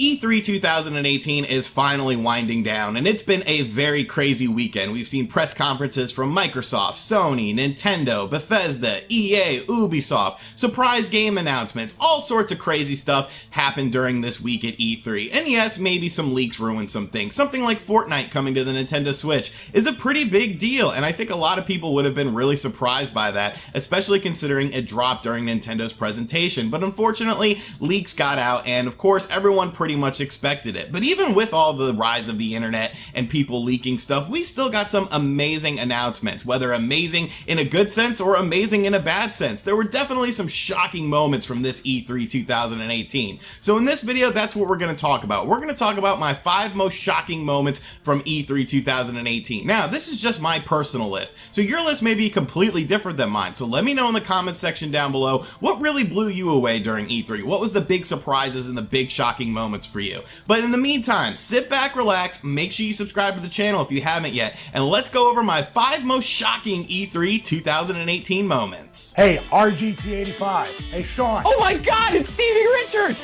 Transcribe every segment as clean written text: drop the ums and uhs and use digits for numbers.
E3 2018 is finally winding down, and it's been a very crazy weekend. We've seen press conferences from Microsoft, Sony, Nintendo, Bethesda, EA, Ubisoft, surprise game announcements, all sorts of crazy stuff happened during this week at E3. And yes, maybe some leaks ruined some things. Something like Fortnite coming to the Nintendo Switch is a pretty big deal, and I think a lot of people would have been really surprised by that, especially considering it dropped during Nintendo's presentation. But unfortunately, leaks got out, and of course, everyone pretty much expected it. But even with all the rise of the internet and people leaking stuff, we still got some amazing announcements, whether amazing in a good sense or amazing in a bad sense. There were definitely some shocking moments from this E3 2018. So in this video, that's what we're going to talk about. We're going to talk about my 5 most shocking moments from E3 2018. Now, this is just my personal list, so your list may be completely different than mine. So let me know in the comments section down below what really blew you away during E3. What was the big surprises and the big shocking moments for you? But in the meantime, sit back, relax, make sure you subscribe to the channel if you haven't yet, and let's go over my 5 most shocking E3 2018 moments. Hey, RGT 85. Hey, Sean. Oh my God, it's Stevie Richards!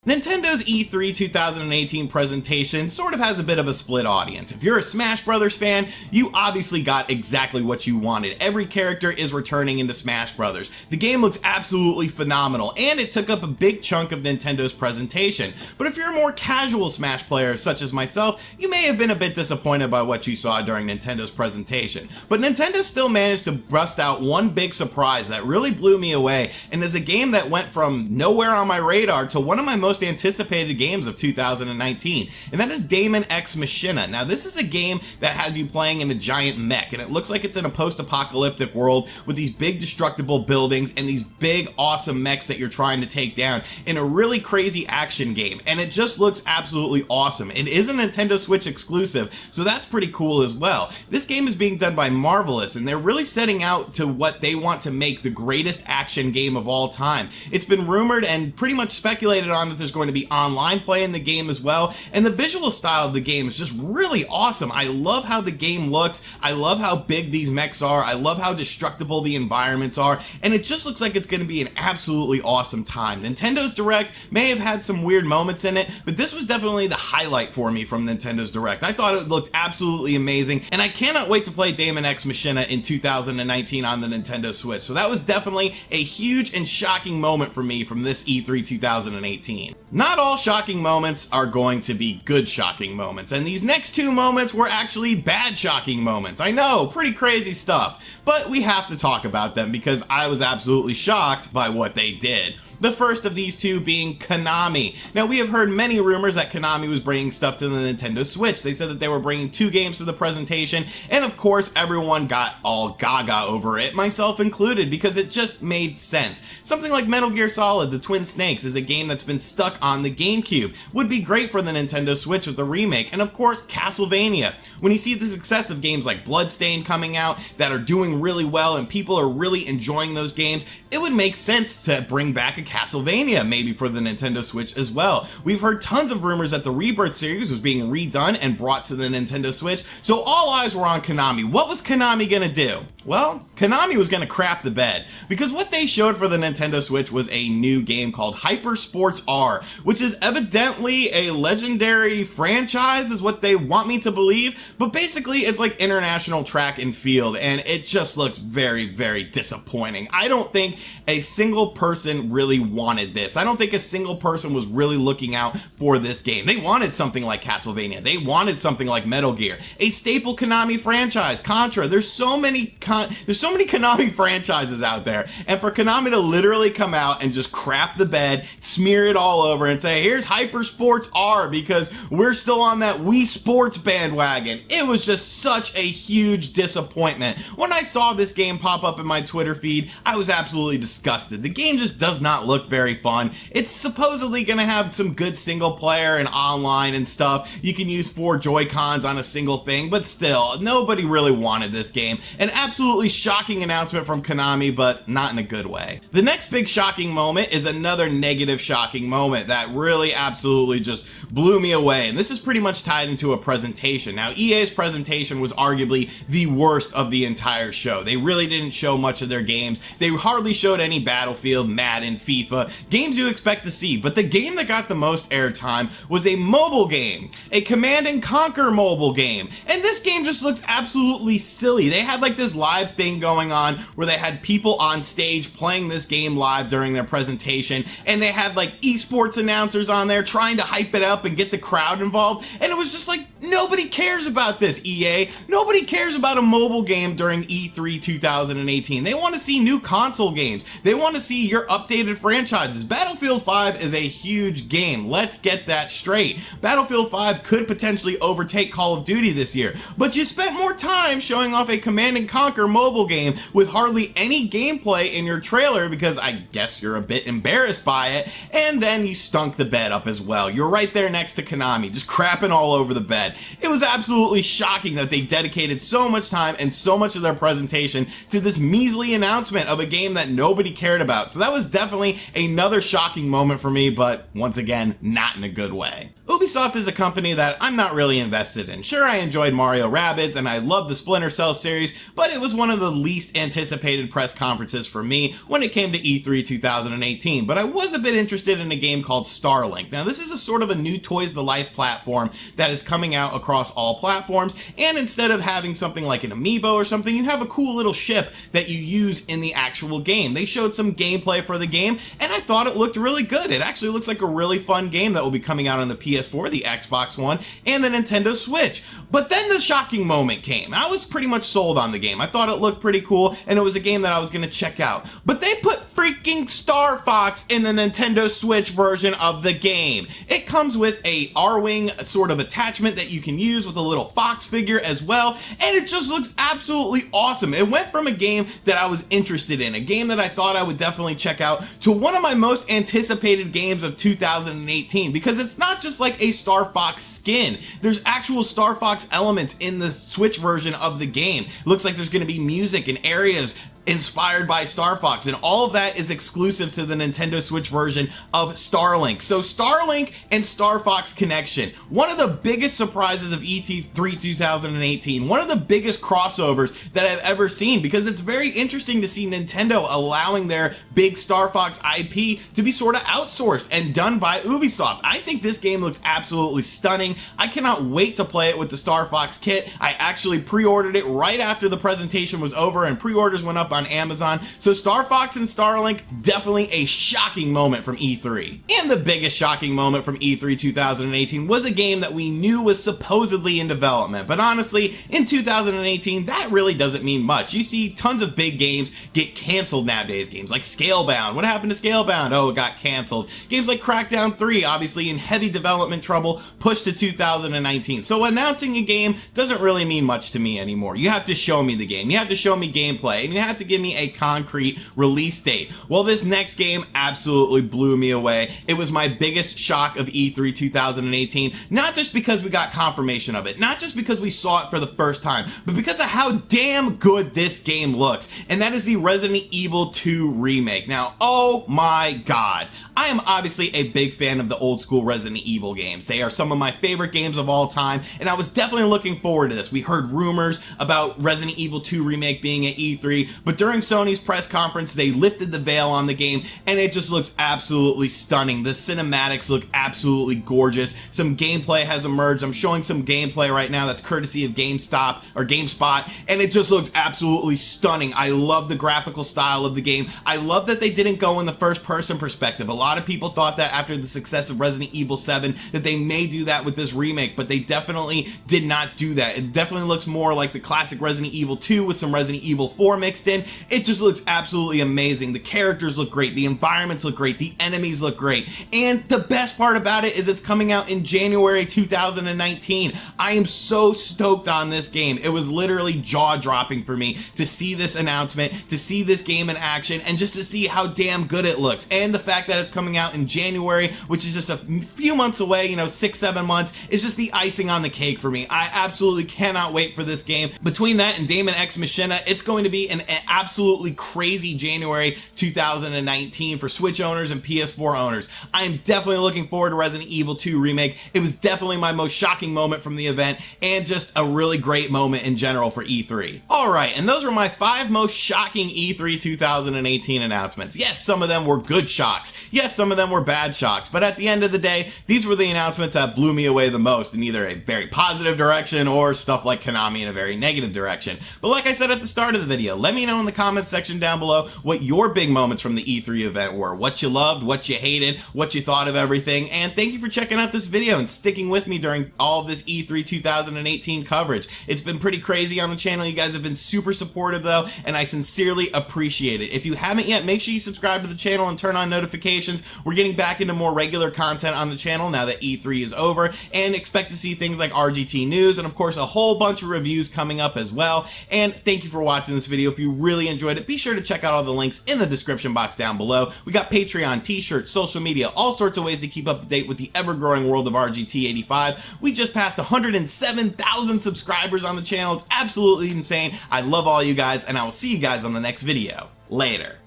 Nintendo's E3 2018 presentation sort of has a bit of a split audience. If you're a Smash Brothers fan, you obviously got exactly what you wanted. Every character is returning into Smash Brothers. The game looks absolutely phenomenal, and it took up a big chunk of Nintendo's presentation. But if you're a more casual Smash player, such as myself, you may have been a bit disappointed by what you saw during Nintendo's presentation. But Nintendo still managed to bust out one big surprise that really blew me away, and is a game that went from nowhere on my radar to one of my most anticipated games of 2019, and that is Daemon X Machina. Now, this is a game that has you playing in a giant mech, and it looks like it's in a post-apocalyptic world with these big destructible buildings and these big awesome mechs that you're trying to take down in a really crazy action game, and it just looks absolutely awesome. It is a Nintendo Switch exclusive, so that's pretty cool as well. This game is being done by Marvelous, and they're really setting out to what they want to make the greatest action game of all time. It's been rumored and pretty much speculated on that there's going to be online play in the game as well, and the visual style of the game is just really awesome. I love how the game looks, I love how big these mechs are, I love how destructible the environments are, and it just looks like it's going to be an absolutely awesome time. Nintendo's Direct may have had some weird moments in it, but this was definitely the highlight for me from Nintendo's Direct. I thought it looked absolutely amazing, and I cannot wait to play Daemon X Machina in 2019 on the Nintendo Switch. So that was definitely a huge and shocking moment for me from this E3 2018. Not all shocking moments are going to be good shocking moments, and these next 2 moments were actually bad shocking moments. I know, pretty crazy stuff, but we have to talk about them because I was absolutely shocked by what they did. The first of these 2 being Konami. Now, we have heard many rumors that Konami was bringing stuff to the Nintendo Switch. They said that they were bringing 2 games to the presentation, and of course, everyone got all gaga over it, myself included, because it just made sense. Something like Metal Gear Solid: The Twin Snakes is a game that's been stuck on the GameCube. Would be great for the Nintendo Switch with a remake, and of course, Castlevania. When you see the success of games like Bloodstained coming out that are doing really well and people are really enjoying those games, it would make sense to bring back a Castlevania, maybe for the Nintendo Switch as well. We've heard tons of rumors that the Rebirth series was being redone and brought to the Nintendo Switch, so all eyes were on Konami. What was Konami gonna do? Well, Konami was gonna crap the bed, because what they showed for the Nintendo Switch was a new game called Hyper Sports R, which is evidently a legendary franchise, is what they want me to believe, but basically it's like international track and field, and it just looks very, very disappointing. I don't think a single person really wanted this. I don't think a single person was really looking out for this game. They wanted something like Castlevania. They wanted something like Metal Gear, a staple Konami franchise, Contra. There's so many Konami franchises out there, and for Konami to literally come out and just crap the bed, smear it all over, and say, here's Hyper Sports R because we're still on that Wii Sports bandwagon, it was just such a huge disappointment. When I saw this game pop up in my Twitter feed, I was absolutely disgusted. The game just does not look very fun. It's supposedly going to have some good single player and online and stuff. You can use 4 Joy-Cons on a single thing, but still, nobody really wanted this game, and absolutely absolutely shocking announcement from Konami, but not in a good way. The next big shocking moment is another negative shocking moment that really absolutely just blew me away, and this is pretty much tied into a presentation. Now, EA's presentation was arguably the worst of the entire show. They really didn't show much of their games. They hardly showed any Battlefield, Madden, FIFA, games you expect to see, but the game that got the most airtime was a mobile game, a Command and Conquer mobile game, and this game just looks absolutely silly. They had like this live thing going on where they had people on stage playing this game live during their presentation, and they had like esports announcers on there trying to hype it up and get the crowd involved, and it was just like, nobody cares about this, EA. Nobody cares about a mobile game during E3 2018. They want to see new console games. They want to see your updated franchises. Battlefield 5 is a huge game. Let's get that straight. Battlefield 5 could potentially overtake Call of Duty this year, but you spent more time showing off a Command & Conquer mobile game with hardly any gameplay in your trailer because I guess you're a bit embarrassed by it, and then you stunk the bed up as well. You're right there next to Konami, just crapping all over the bed. It was absolutely shocking that they dedicated so much time and so much of their presentation to this measly announcement of a game that nobody cared about. So that was definitely another shocking moment for me, but once again, not in a good way. Ubisoft is a company that I'm not really invested in. Sure, I enjoyed Mario Rabbids and I love the Splinter Cell series, but it was one of the least anticipated press conferences for me when it came to E3 2018. But I was a bit interested in a game called Starlink. Now, this is a sort of a new Toys to Life platform that is coming out across all platforms, and instead of having something like an amiibo or something, you have a cool little ship that you use in the actual game. They showed some gameplay for the game, and I thought it looked really good. It actually looks like a really fun game that will be coming out on the PS4, the Xbox One, and the Nintendo Switch. But then the shocking moment came. I was pretty much sold on the game. I thought it looked pretty cool, and it was a game that I was going to check out. But they put freaking Star Fox in the Nintendo Switch version of the game. It comes with a R-Wing sort of attachment that you can use with a little fox figure as well, and it just looks absolutely awesome. It went from a game that I was interested in, a game that I thought I would definitely check out, to one of my most anticipated games of 2018, because it's not just like a Star Fox skin. There's actual Star Fox elements in the Switch version of the game. It looks like there's going to be music and areas inspired by Star Fox, and all of that is exclusive to the Nintendo Switch version of Starlink. So Starlink and Star Fox connection, one of the biggest surprises of E3 2018, one of the biggest crossovers that I've ever seen, because it's very interesting to see Nintendo allowing their big Star Fox IP to be sort of outsourced and done by Ubisoft. I think this game looks absolutely stunning. I cannot wait to play it with the Star Fox kit. I actually pre-ordered it right after the presentation was over, and pre-orders went up on Amazon. So Star Fox and Starlink, definitely a shocking moment from E3. And the biggest shocking moment from E3 2018 was a game that we knew was supposedly in development, but honestly, in 2018, that really doesn't mean much. You see tons of big games get canceled nowadays. Games like Scalebound. What happened to Scalebound? Oh, it got canceled. Games like Crackdown 3, obviously in heavy development trouble, pushed to 2019. So announcing a game doesn't really mean much to me anymore. You have to show me the game. You have to show me gameplay, and you have to give me a concrete release date. Well, this next game absolutely blew me away. It was my biggest shock of E3 2018, not just because we got confirmation of it, not just because we saw it for the first time, but because of how damn good this game looks, and that is the Resident Evil 2 remake. Now, oh my god, I am obviously a big fan of the old school Resident Evil games. They are some of my favorite games of all time, and I was definitely looking forward to this. We heard rumors about Resident Evil 2 remake being at E3, but during Sony's press conference, they lifted the veil on the game, and it just looks absolutely stunning. The cinematics look absolutely gorgeous. Some gameplay has emerged. I'm showing some gameplay right now that's courtesy of GameStop or GameSpot, and it just looks absolutely stunning. I love the graphical style of the game. I love that they didn't go in the first-person perspective. A lot of people thought that after the success of Resident Evil 7 that they may do that with this remake, but they definitely did not do that. It definitely looks more like the classic Resident Evil 2 with some Resident Evil 4 mixed in. It just looks absolutely amazing. The characters look great. The environments look great. The enemies look great. And the best part about it is it's coming out in January 2019. I am so stoked on this game. It was literally jaw-dropping for me to see this announcement, to see this game in action, and just to see how damn good it looks. And the fact that it's coming out in January, which is just a few months away, you know, 6-7 months, is just the icing on the cake for me. I absolutely cannot wait for this game. Between that and Daemon X Machina, it's going to be an absolutely crazy January 2019 for Switch owners and PS4 owners. I am definitely looking forward to Resident Evil 2 Remake. It was definitely my most shocking moment from the event, and just a really great moment in general for E3. Alright, and those were my 5 most shocking E3 2018 announcements. Yes, some of them were good shocks. Yes, some of them were bad shocks, but at the end of the day, these were the announcements that blew me away the most in either a very positive direction or stuff like Konami in a very negative direction. But like I said at the start of the video, let me know in the comments section down below what your big moments from the E3 event were, what you loved, what you hated, what you thought of everything, and thank you for checking out this video and sticking with me during all of this E3 2018 coverage. It's been pretty crazy on the channel. You guys have been super supportive though, and I sincerely appreciate it. If you haven't yet, make sure you subscribe to the channel and turn on notifications. We're getting back into more regular content on the channel now that E3 is over, and expect to see things like RGT news and of course a whole bunch of reviews coming up as well. And thank you for watching this video. If you really enjoyed it, be sure to check out all the links in the description box down below. We got Patreon, t-shirts, social media, all sorts of ways to keep up to date with the ever-growing world of RGT 85. We just passed 107,000 subscribers on the channel. It's absolutely insane. I love all you guys, and I will see you guys on the next video. Later.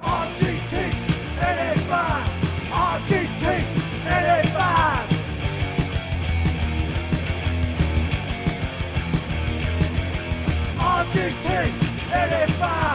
RGT 85. RGT 85. RGT 85.